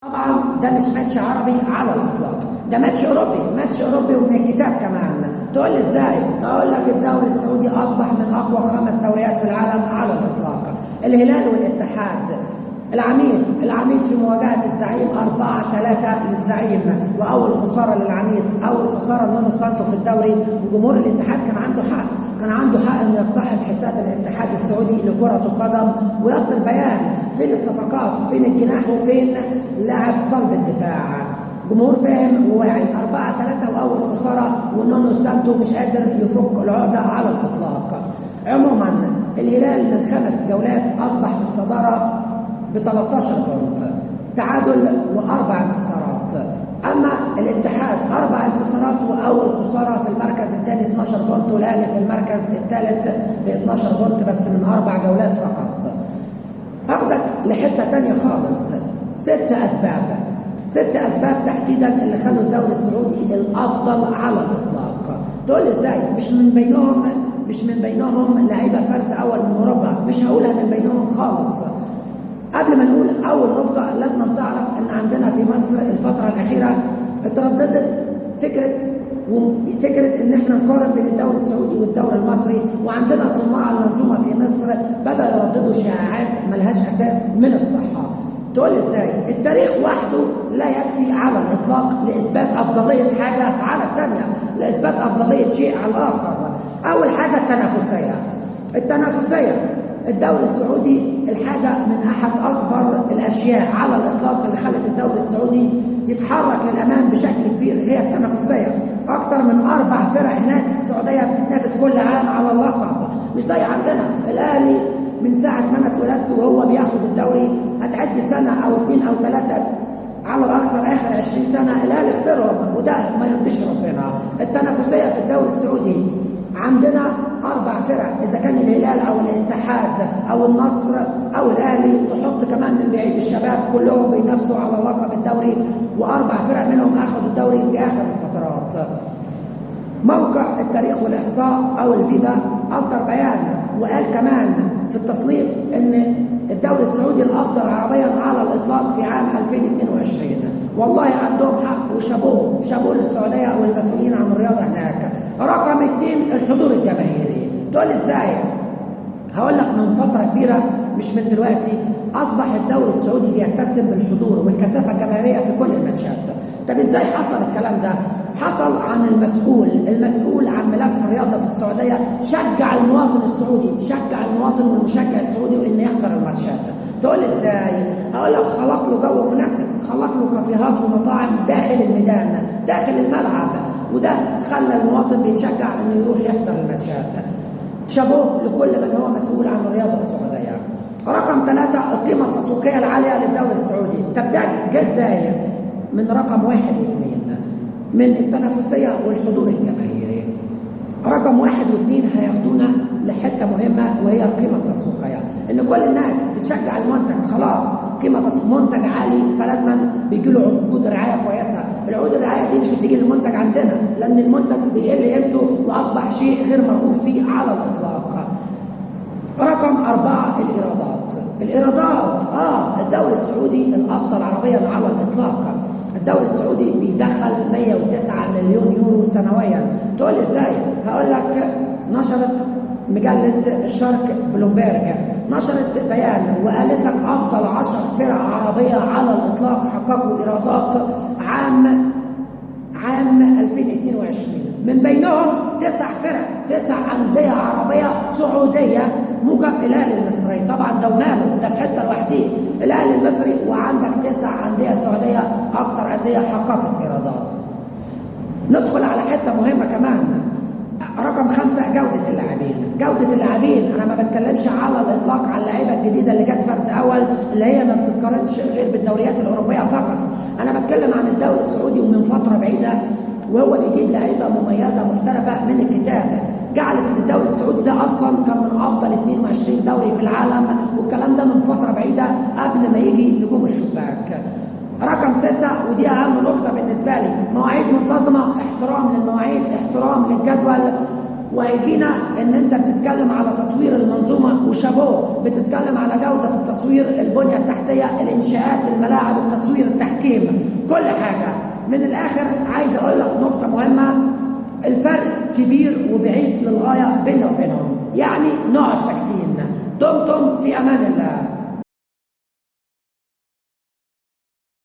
طبعا ده مش ماتش عربي على الاطلاق، ده ماتش اوروبي، ماتش اوروبي ومن الكتاب كمان. تقول لي ازاي؟ اقول لك الدوري السعودي اصبح من اقوى 5 دوريات في العالم على الاطلاق. الهلال والاتحاد، العميد في مواجهه الزعيم 4-3 للزعيم، واول خساره للعميد، اول خساره لنونو سانتو في الدوري. وجمهور الاتحاد كان عنده حق انه يقتحم حساب الاتحاد السعودي لكرة القدم ويصدر بيان فين الصفقات، فين الجناح، وفين لاعب قلب الدفاع. جمهور فاهم وواعي. 4-3 واول خساره، ونونو سانتو مش قادر يفك العقده على الاطلاق. عموما الهلال من 5 جولات اصبح في الصداره ب 13 بونت، تعادل و4 انتصارات. اما الاتحاد 4 انتصارات واول خساره في المركز الثاني 12 بونت، والاهلي في المركز الثالث ب 12 بونت بس من 4 جولات فقط. اخدك لحته ثانيه خالص. 6 اسباب تحديدا اللي خلوا الدوري السعودي الافضل على الاطلاق. تقول لي ازاي؟ مش من بينهم لعيبه فارسه اول من اوروبا، مش هقولها من بينهم خالص. قبل ما نقول اول نقطه لازم تعرف ان عندنا في مصر الفتره الاخيره اترددت فكره ان احنا نقارن بين الدوري السعودي والدوري المصري، وعندنا صناع المنظومه في مصر بدا يرددوا شائعات ملهاش اساس من الصحه. تقول لي ازاي؟ التاريخ وحده لا يكفي على الاطلاق لاثبات افضليه حاجه على الثانيه، لاثبات افضليه شيء على الاخر. اول حاجه التنافسيه. الدوري السعودي الحاجه من احد اكبر الاشياء على الاطلاق اللي خلت الدوري السعودي يتحرك للامام بشكل كبير هي التنافسيه. اكتر من 4 فرق هناك في السعوديه بتتنافس كل عام على اللقب، مش زي عندنا. الاهلي من ساعه ما انا اتولدت وهو بياخد الدوري، هتعد سنه او 2 أو 3 على الاكثر اخر 20 سنه الاهلي خسرهم، وده ما يرضيش ربنا. التنافسيه في الدوري السعودي عندنا 4 فرق، اذا كان الهلال او الاتحاد او النصر او الاهلي، وحط كمان من بعيد الشباب، كلهم بينافسوا على لقب الدوري، و4 فرق منهم اخذوا الدوري في اخر الفترات. موقع التاريخ والاحصاء او الفيفا اصدر بيان وقال كمان في التصنيف ان الدوري السعودي الافضل عربيا على الاطلاق في عام 2022. والله عندهم حق، وشابوه للسعوديه والمسؤولين عن الرياضه هناك. رقم 2 الحضور الجماهيري. تقول ازاي؟ هقول لك من فتره كبيره مش من دلوقتي اصبح الدوري السعودي بيتسم بالحضور والكثافه الجماهيريه في كل الماتشات. طب ازاي حصل الكلام ده؟ حصل عن المسؤول عن ملف الرياضه في السعوديه، شجع المواطن السعودي، شجع المواطن والمشجع السعودي انه يحضر الماتشات. تقول ازاي؟ هقول لك خلق له جو مناسب، خلق له كافيهات ومطاعم داخل الميدان، داخل الملعب، وده خلى المواطن بيتشجع انه يروح يحضر الماتشات. شابوه لكل من هو مسؤول عن الرياضه السعوديه. رقم 3 القيمه التسويقيه العاليه للدوري السعودي. طب ده جه ازاي؟ من رقم 1 و2، من التنافسيه والحضور الجماهيري. رقم 1 و2 هياخدونا لحته مهمه، وهي القيمه التسويقيه، ان كل الناس بتشجع المنتج. خلاص قيمه منتج عالي، فلازما بيجي له عقود رعايه كويسه. العقود الرعايه دي مش هتيجي للمنتج عندنا، لان المنتج بيقل قيمته واصبح شيء غير مرغوب فيه على الاطلاق. رقم 4 الايرادات. الدوري السعودي الافضل عربيا على الاطلاق. الدوري السعودي بيدخل 109 مليون يورو سنويا. تقول لي ازاي؟ هقول لك نشرت مجله الشرق بلومبيرج، نشرت بيان وقالت لك افضل 10 فرق عربيه على الاطلاق حققوا ايرادات عام 2022. من بينهم 9 فرق، 9 انديه عربيه سعوديه موجب الاهلي المصري. طبعا ده وماله، ده في حته لوحده الاهلي المصري، وعندك 9 انديه سعوديه اكتر انديه حققت ايرادات. ندخل على حته مهمه كمان. رقم 5 جودة اللاعبين. انا ما بتكلمش على الاطلاق على اللعيبه الجديده اللي جت فرز اول، اللي هي ما بتتقارنش غير بالدوريات الاوروبيه فقط. انا بتكلم عن الدوري السعودي، ومن فتره بعيده وهو بيجيب لعيبه مميزه محترفه من الكتاب. جعلت ان الدوري السعودي ده اصلا كان من افضل 22 دوري في العالم، والكلام ده من فتره بعيده قبل ما يجي نجوم الشباك. رقم 6 ودي اهم نقطه بالنسبه لي، مواعيد منتظمه، احترام للمواعيد، احترام للجدول. وهيجينا ان انت بتتكلم على تطوير المنظومه، وشابوه بتتكلم على جوده التصوير، البنيه التحتيه، الانشاءات، الملاعب، التصوير التحكيم. التحكيم، كل حاجه. من الاخر عايز اقول لك نقطه مهمه، الفرق كبير وبعيد للغايه بيننا وبينهم، يعني نقعد ساكتين. دمتم في امان الله.